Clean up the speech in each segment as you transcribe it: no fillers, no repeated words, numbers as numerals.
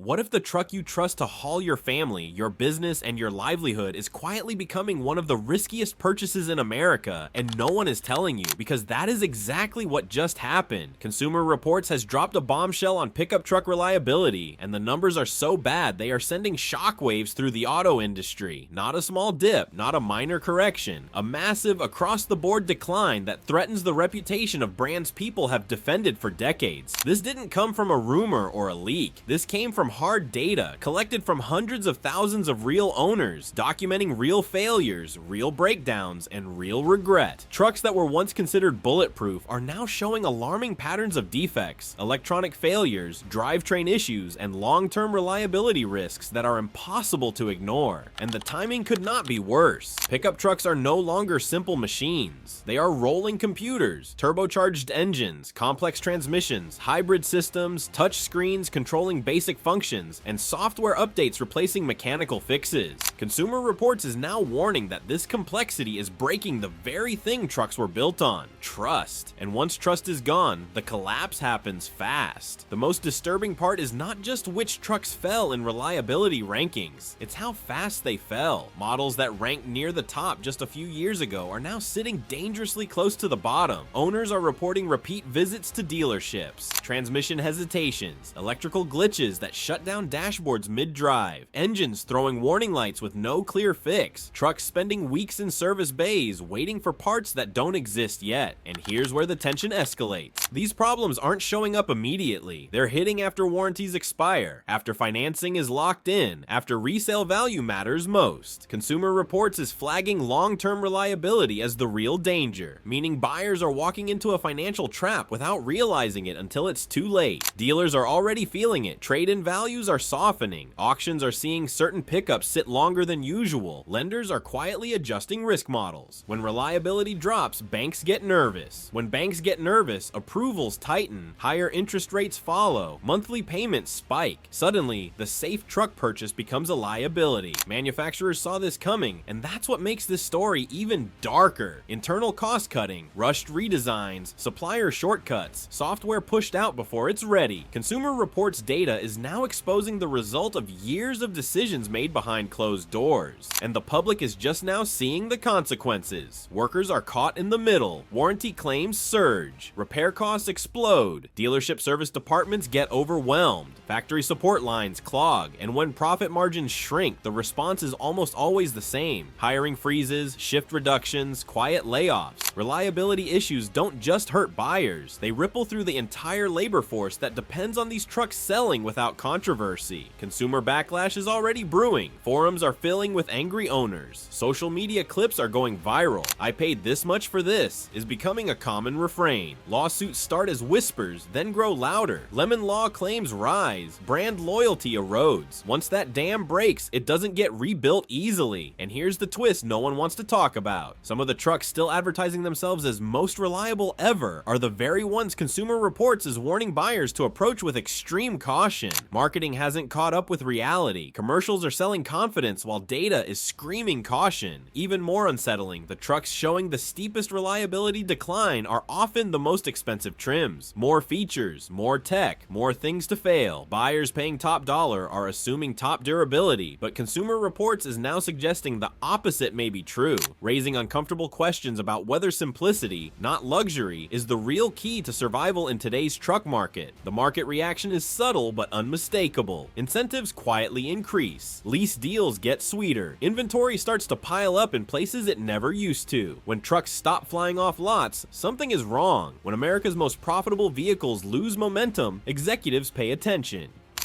What if the truck you trust to haul your family, your business, and your livelihood is quietly becoming one of the riskiest purchases in America, and no one is telling you? Because that is exactly what just happened. Consumer Reports has dropped a bombshell on pickup truck reliability, and the numbers are so bad they are sending shockwaves through the auto industry. Not a small dip, not a minor correction, a massive across-the-board decline that threatens the reputation of brands people have defended for decades. This didn't come from a rumor or a leak. This came from hard data collected from hundreds of thousands of real owners, documenting real failures, real breakdowns, and real regret. Trucks that were once considered bulletproof are now showing alarming patterns of defects, electronic failures, drivetrain issues, and long-term reliability risks that are impossible to ignore. And the timing could not be worse. Pickup trucks are no longer simple machines. They are rolling computers, turbocharged engines, complex transmissions, hybrid systems, touch screens controlling basic functions, and software updates replacing mechanical fixes. Consumer Reports is now warning that this complexity is breaking the very thing trucks were built on: trust. And once trust is gone, the collapse happens fast. The most disturbing part is not just which trucks fell in reliability rankings, it's how fast they fell. Models that ranked near the top just a few years ago are now sitting dangerously close to the bottom. Owners are reporting repeat visits to dealerships, transmission hesitations, electrical glitches that shut down dashboards mid-drive, engines throwing warning lights with no clear fix, trucks spending weeks in service bays waiting for parts that don't exist yet. And here's where the tension escalates. These problems aren't showing up immediately. They're hitting after warranties expire, after financing is locked in, after resale value matters most. Consumer Reports is flagging long-term reliability as the real danger, meaning buyers are walking into a financial trap without realizing it until it's too late. Dealers are already feeling it. Trade-in values are softening. Auctions are seeing certain pickups sit longer than usual. Lenders are quietly adjusting risk models. When reliability drops, banks get nervous. When banks get nervous, approvals tighten. Higher interest rates follow. Monthly payments spike. Suddenly, the safe truck purchase becomes a liability. Manufacturers saw this coming, and that's what makes this story even darker. Internal cost cutting, rushed redesigns, supplier shortcuts, software pushed out before it's ready. Consumer Reports data is now exposing the result of years of decisions made behind closed doors. And the public is just now seeing the consequences. Workers are caught in the middle. Warranty claims surge. Repair costs explode. Dealership service departments get overwhelmed. Factory support lines clog. And when profit margins shrink, the response is almost always the same: hiring freezes, shift reductions, quiet layoffs. Reliability issues don't just hurt buyers. They ripple through the entire labor force that depends on these trucks selling without controversy. Consumer backlash is already brewing. Forums are filling with angry owners. Social media clips are going viral. "I paid this much for this" is becoming a common refrain. Lawsuits start as whispers, then grow louder. Lemon law claims rise. Brand loyalty erodes. Once that dam breaks, it doesn't get rebuilt easily. And here's the twist no one wants to talk about. Some of the trucks still advertising themselves as most reliable ever are the very ones Consumer Reports is warning buyers to approach with extreme caution. Marketing hasn't caught up with reality. Commercials are selling confidence while data is screaming caution. Even more unsettling, the trucks showing the steepest reliability decline are often the most expensive trims. More features, more tech, more things to fail. Buyers paying top dollar are assuming top durability, but Consumer Reports is now suggesting the opposite may be true, raising uncomfortable questions about whether simplicity, not luxury, is the real key to survival in today's truck market. The market reaction is subtle but unmistakable. Incentives quietly increase. Lease deals get sweeter. Inventory starts to pile up in places it never used to. When trucks stop flying off lots, something is wrong. When America's most profitable vehicles lose momentum, executives pay attention.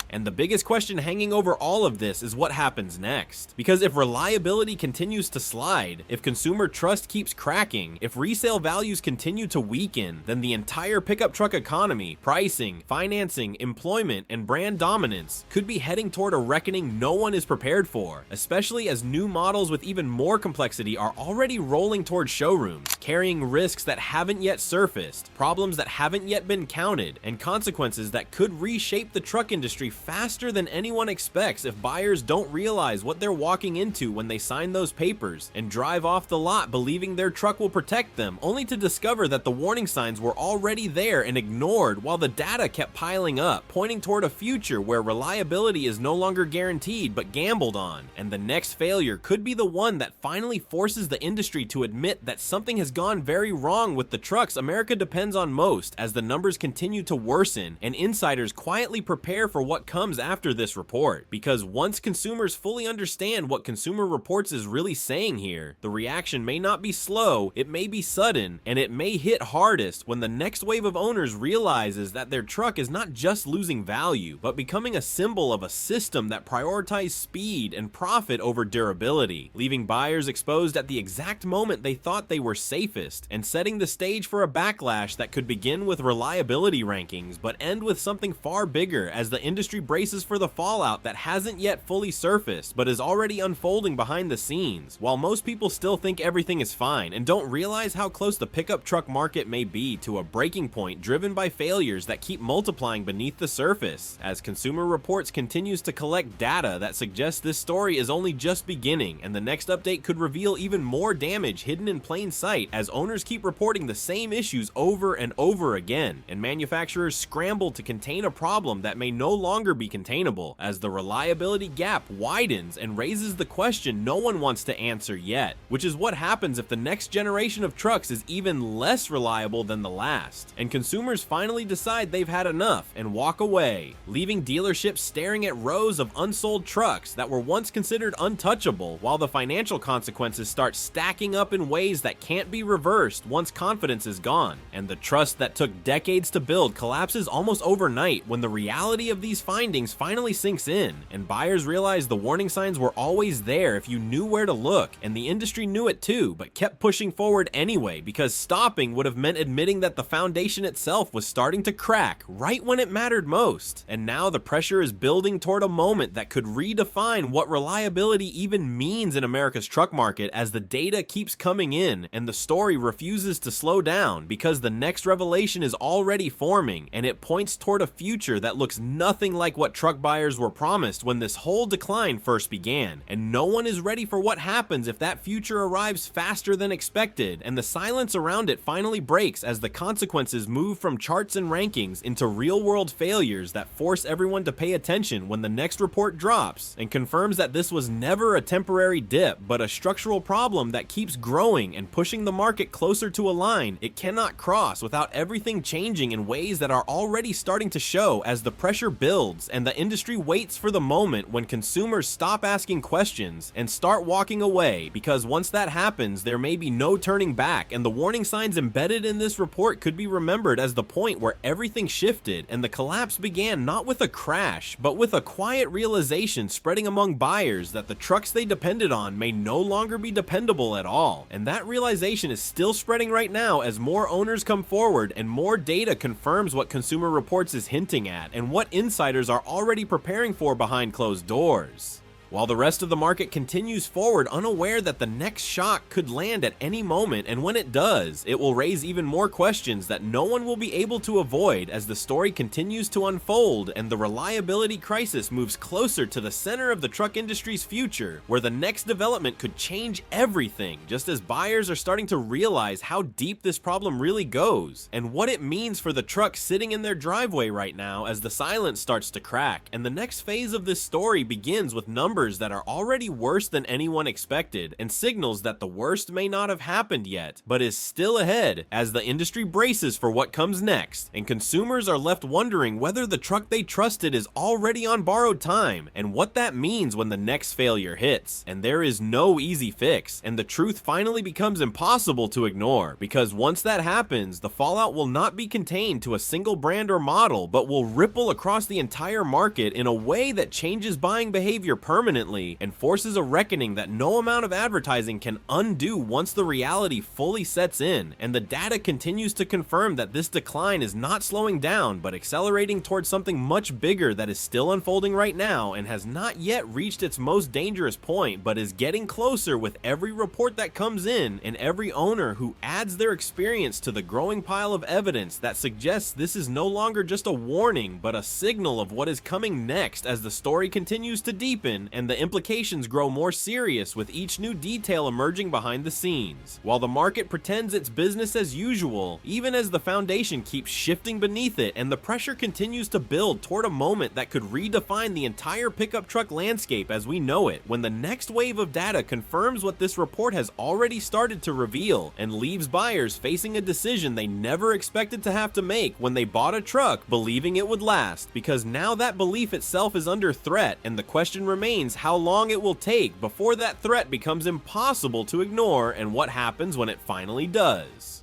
And the biggest question hanging over all of this is what happens next. Because if reliability continues to slide, if consumer trust keeps cracking, if resale values continue to weaken, then the entire pickup truck economy, pricing, financing, employment, and brand dominance could be heading toward a reckoning no one is prepared for, especially as new models with even more complexity are already rolling toward showrooms, carrying risks that haven't yet surfaced, problems that haven't yet been counted, and consequences that could reshape the truck industry faster than anyone expects if buyers don't realize what they're walking into when they sign those papers and drive off the lot believing their truck will protect them, only to discover that the warning signs were already there and ignored while the data kept piling up, pointing toward a future where reliability is no longer guaranteed but gambled on. And the next failure could be the one that finally forces the industry to admit that something has gone very wrong with the trucks America depends on most, as the numbers continue to worsen and insiders quietly prepare for what comes after this report. Because once consumers fully understand what Consumer Reports is really saying here, the reaction may not be slow, it may be sudden, and it may hit hardest when the next wave of owners realizes that their truck is not just losing value, but becoming a symbol of a system that prioritizes speed and profit over durability, leaving buyers exposed at the exact moment they thought they were safest, and setting the stage for a backlash that could begin with reliability rankings, but end with something far bigger as the industry braces for the fallout that hasn't yet fully surfaced, but is already unfolding behind the scenes. While most people still think everything is fine and don't realize how close the pickup truck market may be to a breaking point driven by failures that keep multiplying beneath the surface, as Consumer Reports continues to collect data that suggests this story is only just beginning, and the next update could reveal even more damage hidden in plain sight as owners keep reporting the same issues over and over again, and manufacturers scramble to contain a problem that may no longer be containable, as the reliability gap widens and raises the question no one wants to answer yet, which is what happens if the next generation of trucks is even less reliable than the last, and consumers finally decide they've had enough and walk away, leaving dealerships staring at rows of unsold trucks that were once considered untouchable, while the financial consequences start stacking up in ways that can't be reversed once confidence is gone, and the trust that took decades to build collapses almost overnight when the reality of these findings finally sinks in, and buyers realize the warning signs were always there if you knew where to look, and the industry knew it too, but kept pushing forward anyway, because stopping would have meant admitting that the foundation itself was starting to crack right when it mattered most. And now the pressure is building toward a moment that could redefine what reliability even means in America's truck market, as the data keeps coming in and the story refuses to slow down, because the next revelation is already forming, and it points toward a future that looks nothing like what truck buyers were promised when this whole decline first began. And no one is ready for what happens if that future arrives faster than expected, and the silence around it finally breaks as the consequences move from charts and rankings into real-world failures that force everyone to pay attention when the next report drops and confirms that this was never a temporary dip, but a structural problem that keeps growing and pushing the market closer to a line it cannot cross without everything changing in ways that are already starting to show as the pressure builds and the industry waits for the moment when consumers stop asking questions and start walking away, because once that happens there may be no turning back, and the warning signs embedded in this report could be remembered as the point where everything shifted and the collapse began, not with a crash but with a quiet realization spreading among buyers that the trucks they depended on may no longer be dependable at all. And that realization is still spreading right now as more owners come forward and more data confirms what Consumer Reports is hinting at and what insiders are already preparing for behind closed doors. While the rest of the market continues forward unaware that the next shock could land at any moment, and when it does, it will raise even more questions that no one will be able to avoid as the story continues to unfold and the reliability crisis moves closer to the center of the truck industry's future, where the next development could change everything, just as buyers are starting to realize how deep this problem really goes, and what it means for the truck sitting in their driveway right now as the silence starts to crack. And the next phase of this story begins with numbers that are already worse than anyone expected, and signals that the worst may not have happened yet, but is still ahead, as the industry braces for what comes next, and consumers are left wondering whether the truck they trusted is already on borrowed time, and what that means when the next failure hits. And there is no easy fix, and the truth finally becomes impossible to ignore, because once that happens, the fallout will not be contained to a single brand or model, but will ripple across the entire market in a way that changes buying behavior permanently. permanently and forces a reckoning that no amount of advertising can undo once the reality fully sets in, and the data continues to confirm that this decline is not slowing down but accelerating towards something much bigger that is still unfolding right now and has not yet reached its most dangerous point but is getting closer with every report that comes in and every owner who adds their experience to the growing pile of evidence that suggests this is no longer just a warning but a signal of what is coming next as the story continues to deepen and the implications grow more serious with each new detail emerging behind the scenes. While the market pretends it's business as usual, even as the foundation keeps shifting beneath it and the pressure continues to build toward a moment that could redefine the entire pickup truck landscape as we know it, when the next wave of data confirms what this report has already started to reveal and leaves buyers facing a decision they never expected to have to make when they bought a truck believing it would last, because now that belief itself is under threat and the question remains how long it will take before that threat becomes impossible to ignore and what happens when it finally does.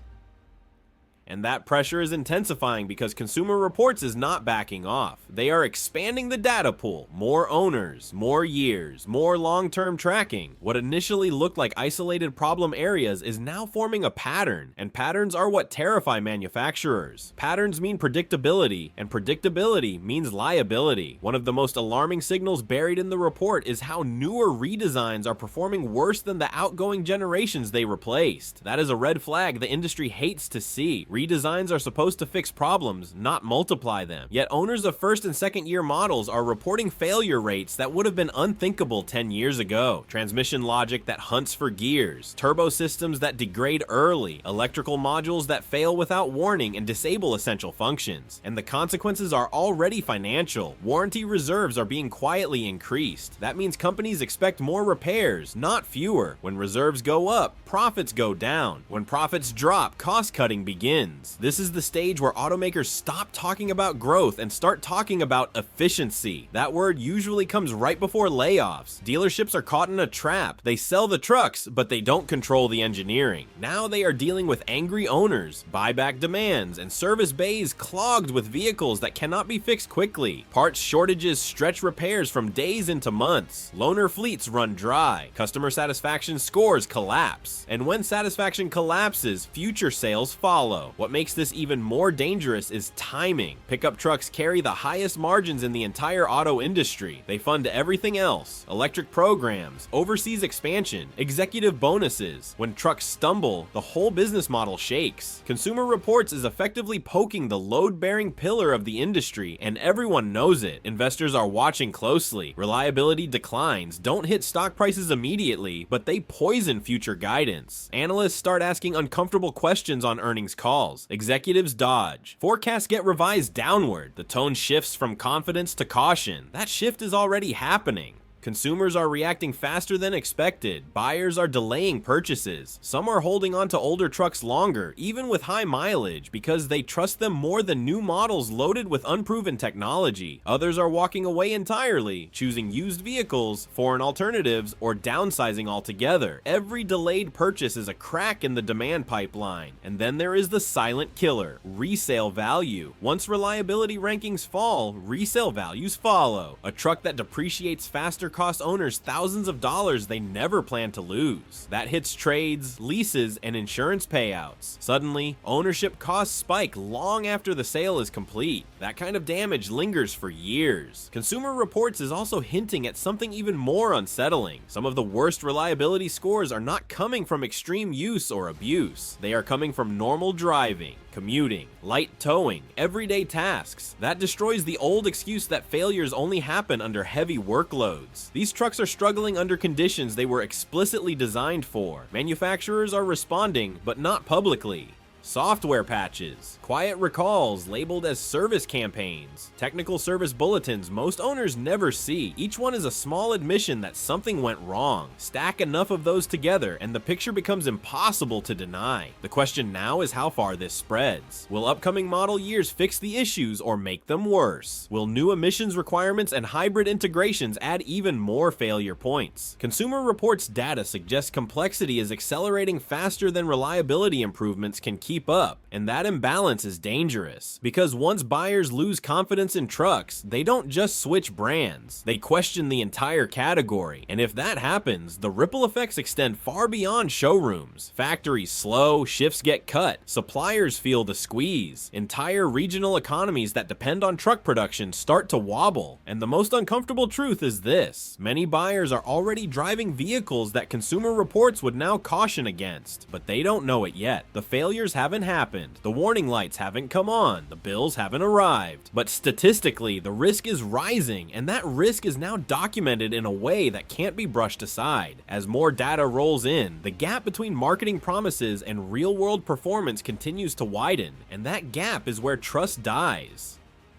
And that pressure is intensifying because Consumer Reports is not backing off. They are expanding the data pool, more owners, more years, more long-term tracking. What initially looked like isolated problem areas is now forming a pattern, and patterns are what terrify manufacturers. Patterns mean predictability, and predictability means liability. One of the most alarming signals buried in the report is how newer redesigns are performing worse than the outgoing generations they replaced. That is a red flag the industry hates to see. Redesigns are supposed to fix problems, not multiply them. Yet owners of first and second year models are reporting failure rates that would have been unthinkable 10 years ago. Transmission logic that hunts for gears, turbo systems that degrade early, electrical modules that fail without warning and disable essential functions. And the consequences are already financial. Warranty reserves are being quietly increased. That means companies expect more repairs, not fewer. When reserves go up, profits go down. When profits drop, cost cutting begins. This is the stage where automakers stop talking about growth and start talking about efficiency. That word usually comes right before layoffs. Dealerships are caught in a trap. They sell the trucks, but they don't control the engineering. Now they are dealing with angry owners, buyback demands, and service bays clogged with vehicles that cannot be fixed quickly. Parts shortages stretch repairs from days into months. Loaner fleets run dry. Customer satisfaction scores collapse. And when satisfaction collapses, future sales follow. What makes this even more dangerous is timing. Pickup trucks carry the highest margins in the entire auto industry. They fund everything else: electric programs, overseas expansion, executive bonuses. When trucks stumble, the whole business model shakes. Consumer Reports is effectively poking the load-bearing pillar of the industry, and everyone knows it. Investors are watching closely. Reliability declines don't hit stock prices immediately, but they poison future guidance. Analysts start asking uncomfortable questions on earnings calls. Executives dodge. Forecasts get revised downward. The tone shifts from confidence to caution. That shift is already happening. Consumers are reacting faster than expected. Buyers are delaying purchases. Some are holding on to older trucks longer, even with high mileage, because they trust them more than new models loaded with unproven technology. Others are walking away entirely, choosing used vehicles, foreign alternatives, or downsizing altogether. Every delayed purchase is a crack in the demand pipeline. And then there is the silent killer, resale value. Once reliability rankings fall, resale values follow. A truck that depreciates faster cost owners thousands of dollars they never planned to lose. That hits trades, leases, and insurance payouts. Suddenly, ownership costs spike long after the sale is complete. That kind of damage lingers for years. Consumer Reports is also hinting at something even more unsettling. Some of the worst reliability scores are not coming from extreme use or abuse. They are coming from normal driving, commuting, light towing, everyday tasks. That destroys the old excuse that failures only happen under heavy workloads. These trucks are struggling under conditions they were explicitly designed for. Manufacturers are responding, but not publicly. Software patches, quiet recalls labeled as service campaigns, technical service bulletins most owners never see. Each one is a small admission that something went wrong. Stack enough of those together and the picture becomes impossible to deny. The question now is how far this spreads. Will upcoming model years fix the issues or make them worse? Will new emissions requirements and hybrid integrations add even more failure points? Consumer Reports data suggests complexity is accelerating faster than reliability improvements can keep keep up, and that imbalance is dangerous, because once buyers lose confidence in trucks, they don't just switch brands, they question the entire category, and if that happens, the ripple effects extend far beyond showrooms. Factories slow, shifts get cut, suppliers feel the squeeze, entire regional economies that depend on truck production start to wobble, and the most uncomfortable truth is this: many buyers are already driving vehicles that Consumer Reports would now caution against, but they don't know it yet. The failures haven't happened, the warning lights haven't come on, the bills haven't arrived, but statistically the risk is rising, and that risk is now documented in a way that can't be brushed aside. As more data rolls in, the gap between marketing promises and real-world performance continues to widen, and that gap is where trust dies.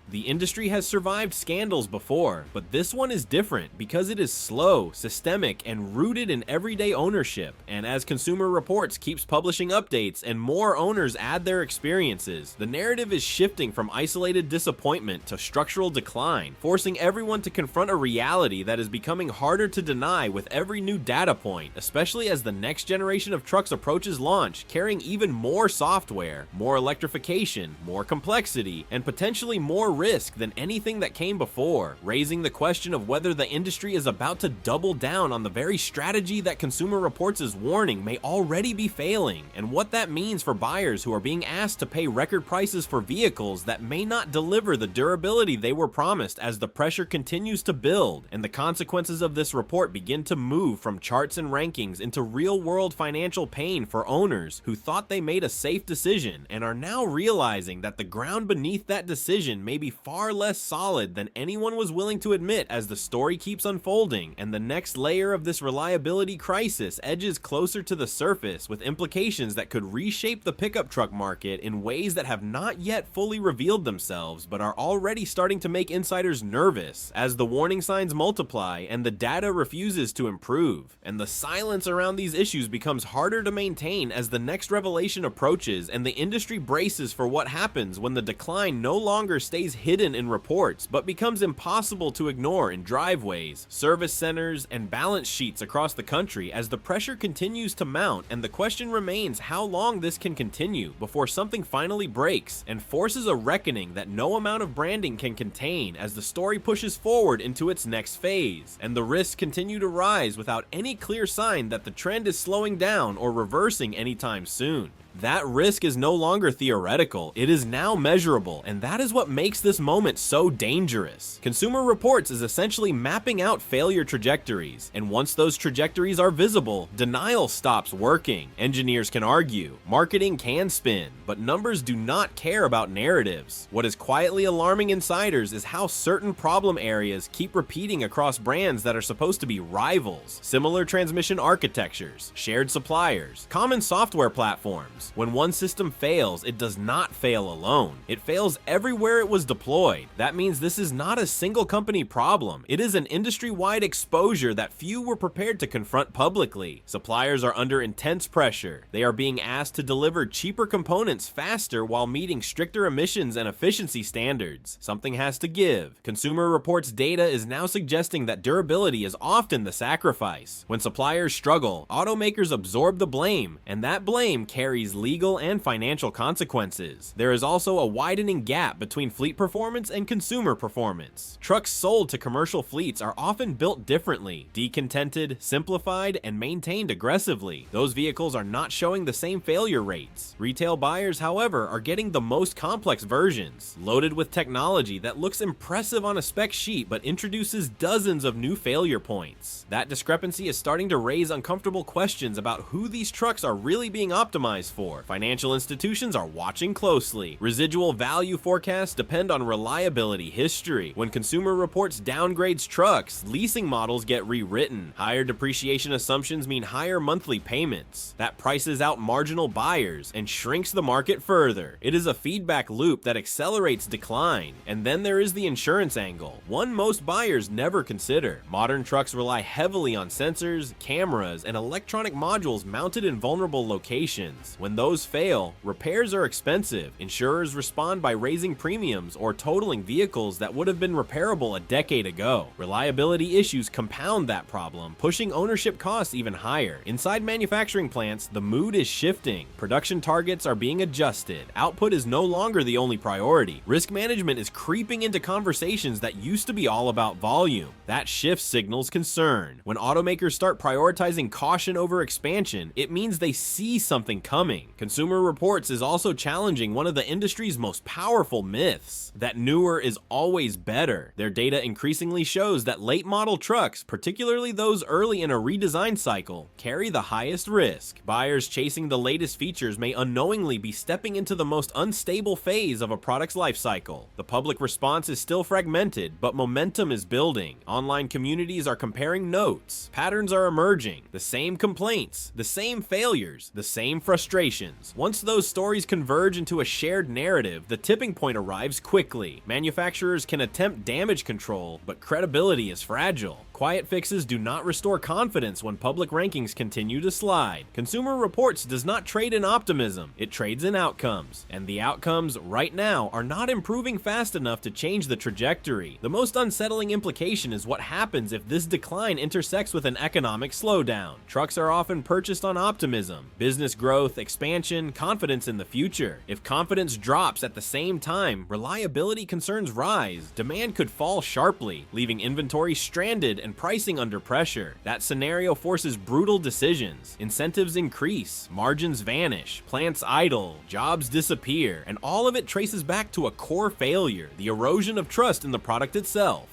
The industry has survived scandals before, but this one is different because it is slow, systemic, and rooted in everyday ownership. And as Consumer Reports keeps publishing updates and more owners add their experiences, the narrative is shifting from isolated disappointment to structural decline, forcing everyone to confront a reality that is becoming harder to deny with every new data point, especially as the next generation of trucks approaches launch, carrying even more software, more electrification, more complexity, and potentially more risk than anything that came before, raising the question of whether the industry is about to double down on the very strategy that Consumer Reports is warning may already be failing, and what that means for buyers who are being asked to pay record prices for vehicles that may not deliver the durability they were promised as the pressure continues to build, and the consequences of this report begin to move from charts and rankings into real-world financial pain for owners who thought they made a safe decision and are now realizing that the ground beneath that decision may be far less solid than anyone was willing to admit as the story keeps unfolding, and the next layer of this reliability crisis edges closer to the surface with implications that could reshape the pickup truck market in ways that have not yet fully revealed themselves but are already starting to make insiders nervous as the warning signs multiply and the data refuses to improve, and the silence around these issues becomes harder to maintain as the next revelation approaches and the industry braces for what happens when the decline no longer stays hidden in reports, but becomes impossible to ignore in driveways, service centers, and balance sheets across the country as the pressure continues to mount, and the question remains how long this can continue before something finally breaks and forces a reckoning that no amount of branding can contain as the story pushes forward into its next phase, and the risks continue to rise without any clear sign that the trend is slowing down or reversing anytime soon. That risk is no longer theoretical, it is now measurable, and that is what makes this moment so dangerous. Consumer Reports is essentially mapping out failure trajectories, and once those trajectories are visible, denial stops working. Engineers can argue, marketing can spin, but numbers do not care about narratives. What is quietly alarming insiders is how certain problem areas keep repeating across brands that are supposed to be rivals. Similar transmission architectures, shared suppliers, common software platforms. When one system fails, it does not fail alone. It fails everywhere it was deployed. That means this is not a single company problem. It is an industry-wide exposure that few were prepared to confront publicly. Suppliers are under intense pressure. They are being asked to deliver cheaper components faster while meeting stricter emissions and efficiency standards. Something has to give. Consumer Reports data is now suggesting that durability is often the sacrifice. When suppliers struggle, automakers absorb the blame, and that blame carries legal and financial consequences. There is also a widening gap between fleet performance and consumer performance. Trucks sold to commercial fleets are often built differently, decontented, simplified, and maintained aggressively. Those vehicles are not showing the same failure rates. Retail buyers, however, are getting the most complex versions, loaded with technology that looks impressive on a spec sheet but introduces dozens of new failure points. That discrepancy is starting to raise uncomfortable questions about who these trucks are really being optimized for. Financial institutions are watching closely. Residual value forecasts depend on reliability history. When Consumer Reports downgrades trucks, leasing models get rewritten. Higher depreciation assumptions mean higher monthly payments. That prices out marginal buyers and shrinks the market further. It is a feedback loop that accelerates decline. And then there is the insurance angle, one most buyers never consider. Modern trucks rely heavily on sensors, cameras, and electronic modules mounted in vulnerable locations. When When those fail, repairs are expensive. Insurers respond by raising premiums or totaling vehicles that would have been repairable a decade ago. Reliability issues compound that problem, pushing ownership costs even higher. Inside manufacturing plants, the mood is shifting. Production targets are being adjusted. Output is no longer the only priority. Risk management is creeping into conversations that used to be all about volume. That shift signals concern. When automakers start prioritizing caution over expansion, it means they see something coming. Consumer Reports is also challenging one of the industry's most powerful myths, that newer is always better. Their data increasingly shows that late model trucks, particularly those early in a redesign cycle, carry the highest risk. Buyers chasing the latest features may unknowingly be stepping into the most unstable phase of a product's life cycle. The public response is still fragmented, but momentum is building. Online communities are comparing notes. Patterns are emerging. The same complaints, the same failures, the same frustrations. Once those stories converge into a shared narrative, the tipping point arrives quickly. Manufacturers can attempt damage control, but credibility is fragile. Quiet fixes do not restore confidence when public rankings continue to slide. Consumer Reports does not trade in optimism, it trades in outcomes. And the outcomes, right now, are not improving fast enough to change the trajectory. The most unsettling implication is what happens if this decline intersects with an economic slowdown. Trucks are often purchased on optimism, business growth, expansion, confidence in the future. If confidence drops at the same time, reliability concerns rise. Demand could fall sharply, leaving inventory stranded and pricing under pressure. That scenario forces brutal decisions. Incentives increase, margins vanish, plants idle, jobs disappear, and all of it traces back to a core failure, the erosion of trust in the product itself.